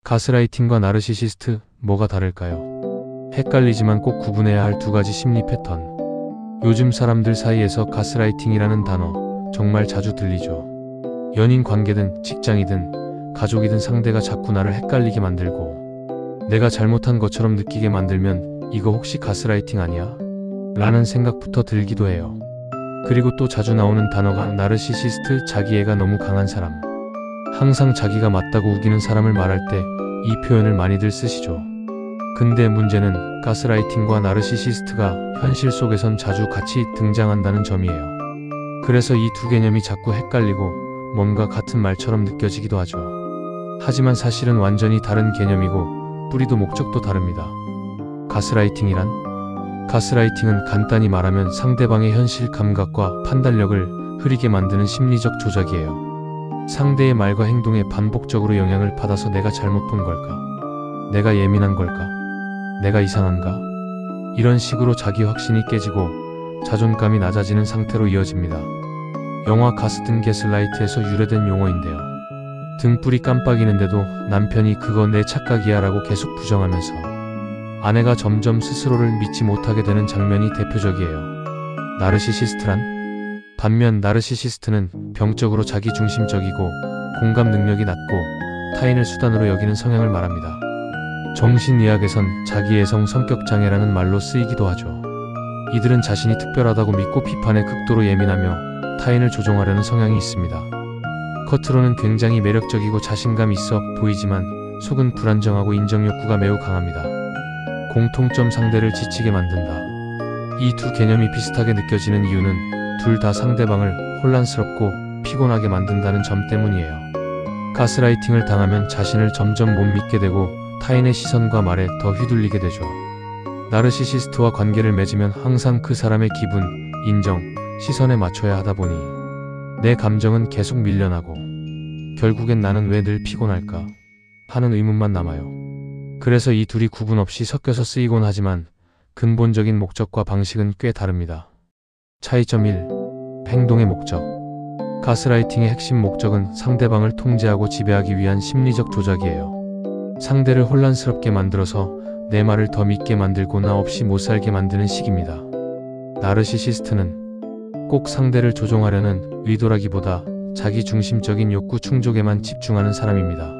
가스라이팅과 나르시시스트, 뭐가 다를까요? 헷갈리지만 꼭 구분해야 할 두 가지 심리 패턴. 요즘 사람들 사이에서 가스라이팅이라는 단어 정말 자주 들리죠. 연인 관계든 직장이든 가족이든 상대가 자꾸 나를 헷갈리게 만들고 내가 잘못한 것처럼 느끼게 만들면 이거 혹시 가스라이팅 아니야? 라는 생각부터 들기도 해요. 그리고 또 자주 나오는 단어가 나르시시스트, 자기애가 너무 강한 사람. 항상 자기가 맞다고 우기는 사람을 말할 때 이 표현을 많이들 쓰시죠. 근데 문제는 가스라이팅과 나르시시스트가 현실 속에선 자주 같이 등장한다는 점이에요. 그래서 이 두 개념이 자꾸 헷갈리고 뭔가 같은 말처럼 느껴지기도 하죠. 하지만 사실은 완전히 다른 개념이고 뿌리도 목적도 다릅니다. 가스라이팅은 간단히 말하면 상대방의 현실 감각과 판단력을 흐리게 만드는 심리적 조작이에요. 상대의 말과 행동에 반복적으로 영향을 받아서 내가 잘못 본 걸까? 내가 예민한 걸까? 내가 이상한가? 이런 식으로 자기 확신이 깨지고 자존감이 낮아지는 상태로 이어집니다. 영화 가스등 게슬라이트에서 유래된 용어인데요. 등불이 깜빡이는데도 남편이 그거 내 착각이야 라고 계속 부정하면서 아내가 점점 스스로를 믿지 못하게 되는 장면이 대표적이에요. 반면 나르시시스트는 병적으로 자기중심적이고 공감 능력이 낮고 타인을 수단으로 여기는 성향을 말합니다. 정신의학에선 자기애성 성격장애라는 말로 쓰이기도 하죠. 이들은 자신이 특별하다고 믿고 비판에 극도로 예민하며 타인을 조종하려는 성향이 있습니다. 겉으로는 굉장히 매력적이고 자신감 있어 보이지만 속은 불안정하고 인정욕구가 매우 강합니다. 공통점, 상대를 지치게 만든다. 이 두 개념이 비슷하게 느껴지는 이유는 둘 다 상대방을 혼란스럽고 피곤하게 만든다는 점 때문이에요. 가스라이팅을 당하면 자신을 점점 못 믿게 되고 타인의 시선과 말에 더 휘둘리게 되죠. 나르시시스트와 관계를 맺으면 항상 그 사람의 기분, 인정, 시선에 맞춰야 하다 보니 내 감정은 계속 밀려나고 결국엔 나는 왜 늘 피곤할까 하는 의문만 남아요. 그래서 이 둘이 구분 없이 섞여서 쓰이곤 하지만 근본적인 목적과 방식은 꽤 다릅니다. 차이점 1. 행동의 목적. 가스라이팅의 핵심 목적은 상대방을 통제하고 지배하기 위한 심리적 조작이에요. 상대를 혼란스럽게 만들어서 내 말을 더 믿게 만들고 나 없이 못 살게 만드는 식입니다. 나르시시스트는 꼭 상대를 조종하려는 의도라기보다 자기 중심적인 욕구 충족에만 집중하는 사람입니다.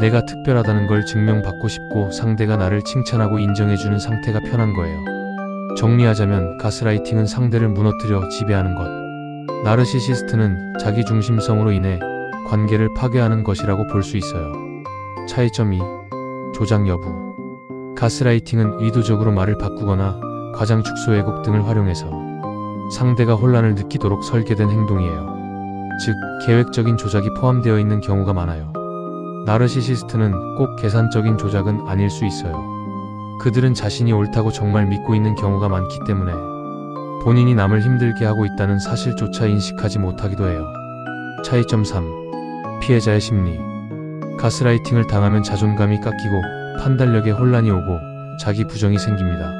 내가 특별하다는 걸 증명받고 싶고 상대가 나를 칭찬하고 인정해주는 상태가 편한 거예요. 정리하자면 가스라이팅은 상대를 무너뜨려 지배하는 것, 나르시시스트는 자기 중심성으로 인해 관계를 파괴하는 것이라고 볼 수 있어요. 차이점 2. 조작 여부. 가스라이팅은 의도적으로 말을 바꾸거나 과장, 축소, 왜곡 등을 활용해서 상대가 혼란을 느끼도록 설계된 행동이에요. 즉, 계획적인 조작이 포함되어 있는 경우가 많아요. 나르시시스트는 꼭 계산적인 조작은 아닐 수 있어요. 그들은 자신이 옳다고 정말 믿고 있는 경우가 많기 때문에 본인이 남을 힘들게 하고 있다는 사실조차 인식하지 못하기도 해요. 차이점 3. 피해자의 심리. 가스라이팅을 당하면 자존감이 깎이고 판단력에 혼란이 오고 자기 부정이 생깁니다.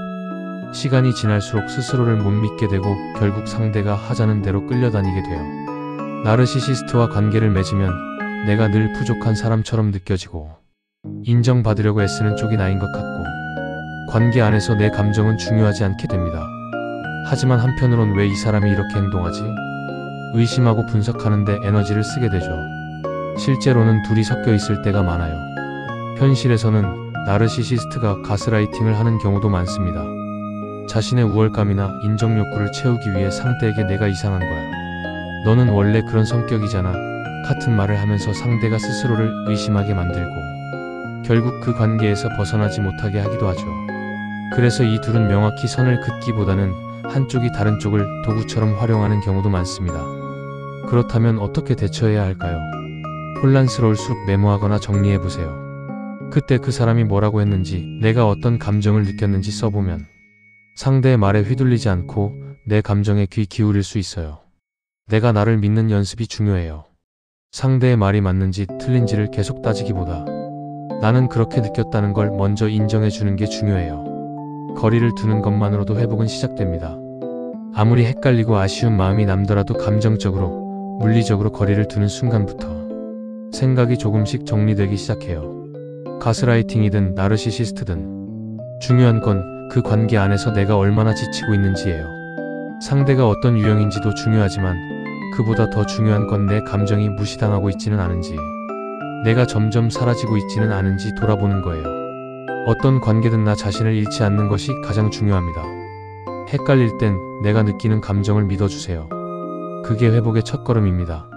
시간이 지날수록 스스로를 못 믿게 되고 결국 상대가 하자는 대로 끌려다니게 돼요. 나르시시스트와 관계를 맺으면 내가 늘 부족한 사람처럼 느껴지고 인정받으려고 애쓰는 쪽이 나인 것 같고 관계 안에서 내 감정은 중요하지 않게 됩니다. 하지만 한편으론 왜 이 사람이 이렇게 행동하지? 의심하고 분석하는데 에너지를 쓰게 되죠. 실제로는 둘이 섞여 있을 때가 많아요. 현실에서는 나르시시스트가 가스라이팅을 하는 경우도 많습니다. 자신의 우월감이나 인정 욕구를 채우기 위해 상대에게 내가 이상한 거야, 너는 원래 그런 성격이잖아 같은 말을 하면서 상대가 스스로를 의심하게 만들고 결국 그 관계에서 벗어나지 못하게 하기도 하죠. 그래서 이 둘은 명확히 선을 긋기보다는 한쪽이 다른 쪽을 도구처럼 활용하는 경우도 많습니다. 그렇다면 어떻게 대처해야 할까요? 혼란스러울수록 메모하거나 정리해보세요. 그때 그 사람이 뭐라고 했는지, 내가 어떤 감정을 느꼈는지 써보면 상대의 말에 휘둘리지 않고 내 감정에 귀 기울일 수 있어요. 내가 나를 믿는 연습이 중요해요. 상대의 말이 맞는지 틀린지를 계속 따지기보다 나는 그렇게 느꼈다는 걸 먼저 인정해주는 게 중요해요. 거리를 두는 것만으로도 회복은 시작됩니다. 아무리 헷갈리고 아쉬운 마음이 남더라도 감정적으로, 물리적으로 거리를 두는 순간부터 생각이 조금씩 정리되기 시작해요. 가스라이팅이든 나르시시스트든 중요한 건 그 관계 안에서 내가 얼마나 지치고 있는지예요. 상대가 어떤 유형인지도 중요하지만 그보다 더 중요한 건 내 감정이 무시당하고 있지는 않은지, 내가 점점 사라지고 있지는 않은지 돌아보는 거예요. 어떤 관계든 나 자신을 잃지 않는 것이 가장 중요합니다. 헷갈릴 땐 내가 느끼는 감정을 믿어주세요. 그게 회복의 첫걸음입니다.